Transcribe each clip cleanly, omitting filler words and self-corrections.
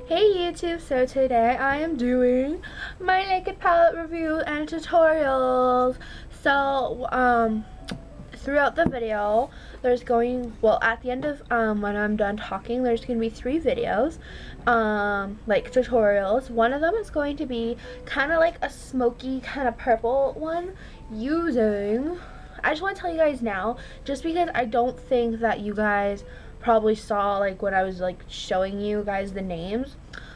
Hey YouTube, so today I am doing my naked palette review and tutorials. So throughout the video there's at the end of when I'm done talking, there's going to be 3 videos like tutorials. One of them is going to be kind of like a smoky kind of purple one using, I just want to tell you guys now, just because I don't think that you guys probably saw like when I was like showing you guys the names.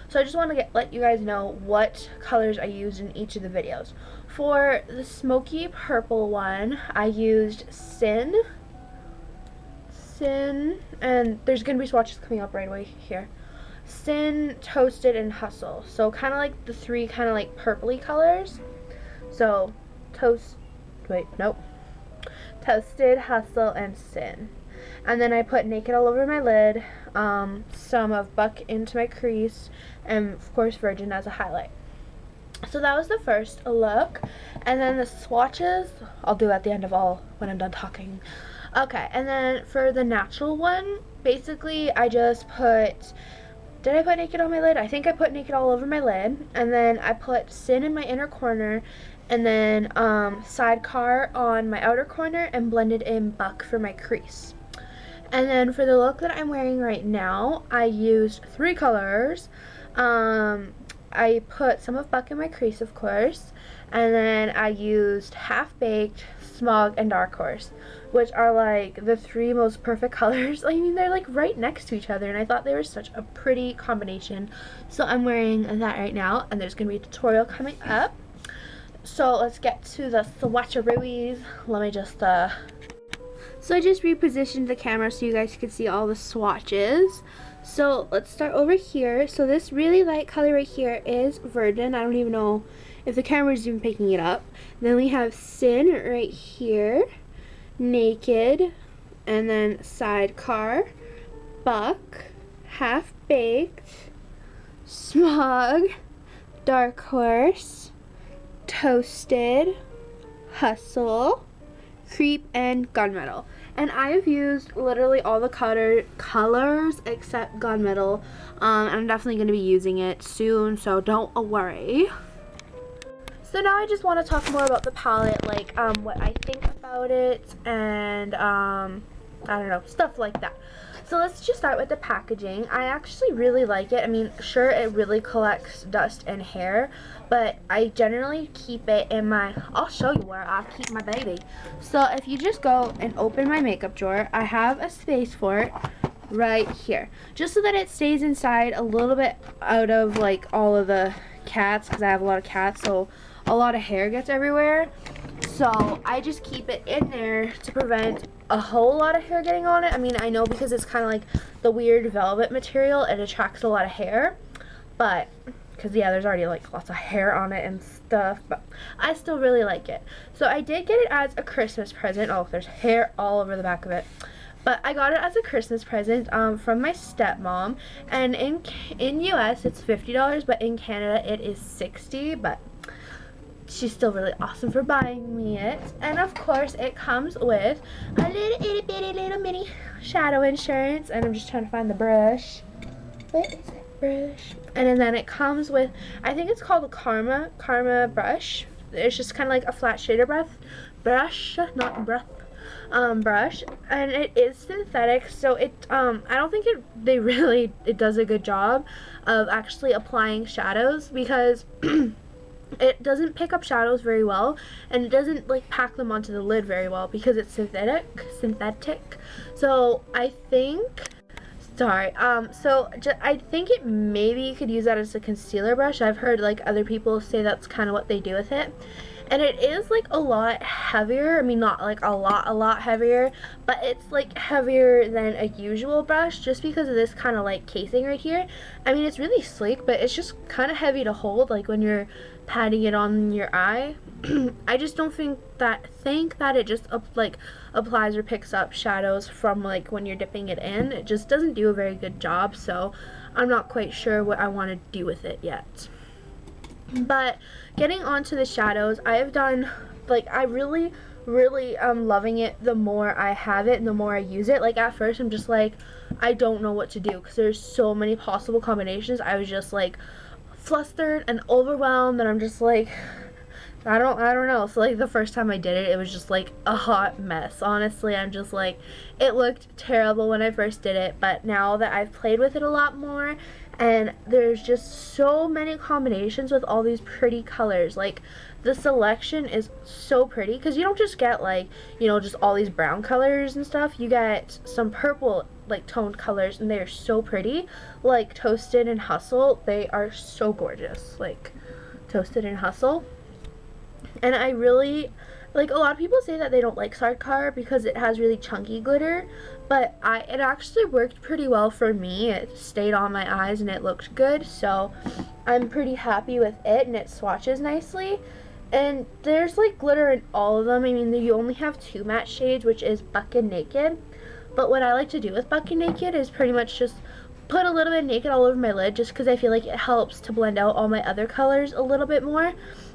So I just want to let you guys know what colors I used in each of the videos. For the smoky purple one, I used Sin, and there's going to be swatches coming up right away here. Sin, Toasted, and Hustle. So kind of like the 3 kind of like purpley colors. So Toasted, Hustle, and Sin. And then I put Naked all over my lid, some of Buck into my crease, and of course Virgin as a highlight. So that was the first look, and then the swatches I'll do at the end of when I'm done talking. Okay, and then for the natural one, basically I just put, did I put Naked on my lid? I think I put Naked all over my lid, and then I put Sin in my inner corner, and then Sidecar on my outer corner, and blended in Buck for my crease. And then for the look that I'm wearing right now, I used 3 colors. I put some of Buck in my crease, of course, and then I used Half Baked, Smog, and Dark Horse, which are like the 3 most perfect colors. I mean, they're like right next to each other, and I thought they were such a pretty combination. So I'm wearing that right now, and there's going to be a tutorial coming up. So let's get to the swatcheroos. Let me just So I just repositioned the camera so you guys could see all the swatches. So let's start over here. So this really light color right here is Virgin. I don't even know if the camera is even picking it up. Then we have Sin right here, Naked, and then Sidecar, Buck, Half Baked, Smog, Dark Horse, Toasted, Hustle, Creep, and Gunmetal. And I have used literally all the colors except Gunmetal. I'm definitely going to be using it soon, so don't worry. So now I just want to talk more about the palette, like what I think about it, and I don't know, stuff like that. So let's just start with the packaging. I actually really like it. I mean, sure, it really collects dust and hair, but I generally keep it in my, I'll show you where I keep my baby. So if you just go and open my makeup drawer, I have a space for it right here, just so that it stays inside a little bit out of like all of the cats, because I have a lot of cats, so a lot of hair gets everywhere. So I just keep it in there to prevent a whole lot of hair getting on it. I mean, I know because it's kind of like the weird velvet material, it attracts a lot of hair, but because yeah, there's already like lots of hair on it and stuff, but I still really like it. So I did get it as a Christmas present. Oh, there's hair all over the back of it. But I got it as a Christmas present from my stepmom, and in US it's $50, but in Canada it is $60, but she's still really awesome for buying me it. And of course it comes with a little itty bitty little mini shadow insurance, and I'm just trying to find the brush. Where is it? Brush. And then it comes with, I think it's called a Karma brush. It's just kind of like a flat shader brush, and it is synthetic, so it I don't think it does a good job of actually applying shadows, because it doesn't pick up shadows very well, and it doesn't like pack them onto the lid very well because it's synthetic. So I think, I think it maybe you could use that as a concealer brush. I've heard like other people say that's kind of what they do with it. And it is like a lot heavier. I mean, not like a lot heavier, but it's like heavier than a usual brush just because of this kind of like casing right here. I mean, it's really sleek, but it's just kind of heavy to hold, like when you're patting it on your eye. I just don't think that it just like applies or picks up shadows from like when you're dipping it in. It just doesn't do a very good job, so I'm not quite sure what I want to do with it yet. But getting onto the shadows, I have done, like, I really really loving it the more I have it and the more I use it. Like at first I'm just like, I don't know what to do because there's so many possible combinations. I was just like flustered and overwhelmed, and I'm just like, I don't know. So like the first time I did it, it was just like a hot mess. Honestly, I'm just like, it looked terrible when I first did it, but now that I've played with it a lot more, and there's just so many combinations with all these pretty colors. Like the selection is so pretty because you don't just get like, you know, just all these brown colors and stuff. You get some purple like toned colors, and they are so pretty. Like Toasted and Hustle, they are so gorgeous. Like Toasted and Hustle. And I really, like, a lot of people say that they don't like sidecar because it has really chunky glitter, but it actually worked pretty well for me. It stayed on my eyes and it looked good, so I'm pretty happy with it, and it swatches nicely. And there's like glitter in all of them. I mean, you only have 2 matte shades, which is Buck and Naked, but what I like to do with Buck and Naked is pretty much just put a little bit of Naked all over my lid, just because I feel like it helps to blend out all my other colors a little bit more,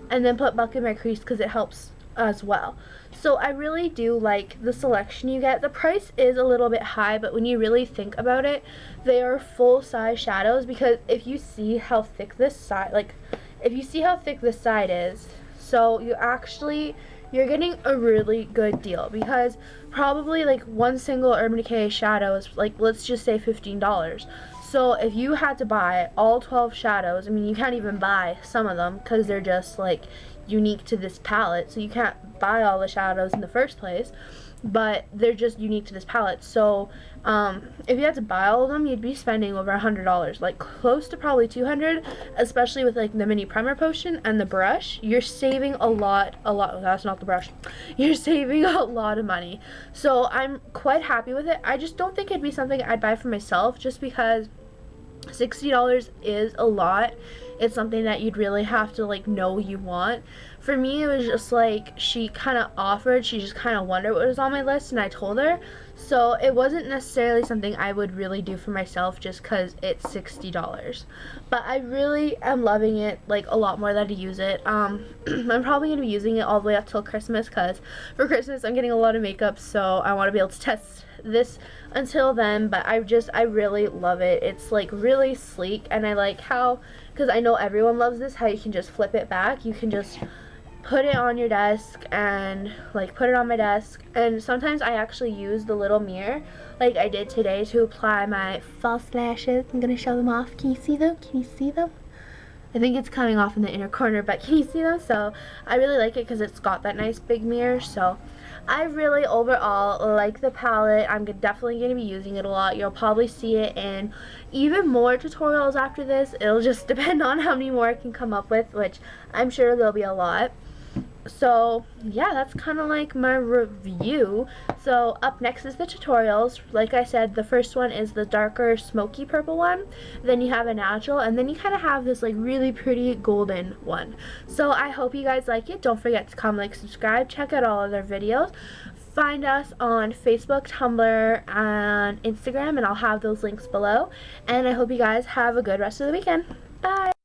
and then put Buck in my crease because it helps as well. So I really do like the selection you get. The price is a little bit high, but when you really think about it, they are full size shadows, because if you see how thick this side, like if you see how thick this side is, so you're getting a really good deal, because probably like one single Urban Decay shadow is like, let's just say $15. So if you had to buy all 12 shadows, I mean, you can't even buy some of them because they're just like unique to this palette, so you can't buy all the shadows in the first place, but they're just unique to this palette. So if you had to buy all of them, you'd be spending over $100, like close to probably $200, especially with like the mini primer potion and the brush. You're saving a lot, that's not the brush, you're saving a lot of money. So I'm quite happy with it. I just don't think it'd be something I'd buy for myself, just because $60 is a lot. It's something that you'd really have to like know you want. For me, it was just like, she kind of offered, she just kind of wondered what was on my list, and I told her. So it wasn't necessarily something I would really do for myself just because it's $60. But I really am loving it like a lot more that I use it. I'm probably going to be using it all the way up till Christmas, because for Christmas I'm getting a lot of makeup, so I want to be able to test this until then. But I really love it. It's like really sleek, and I like how, because I know everyone loves this, how you can just flip it back. You can just put it on your desk and like put it on my desk, and sometimes I actually use the little mirror like I did today to apply my false lashes. I'm gonna show them off. Can you see them? Can you see them? I think it's coming off in the inner corner, but can you see them? So I really like it because it's got that nice big mirror. So I really overall like the palette. I'm definitely going to be using it a lot. You'll probably see it in even more tutorials after this. It'll just depend on how many more I can come up with, which I'm sure there'll be a lot. So yeah, that's kind of like my review. So up next is the tutorials. Like I said, the first one is the darker smoky purple one, then you have a natural, and then you kind of have this like really pretty golden one. So I hope you guys like it. Don't forget to comment, like, subscribe, check out all other videos. Find us on Facebook, Tumblr, and Instagram, and I'll have those links below. And I hope you guys have a good rest of the weekend. Bye!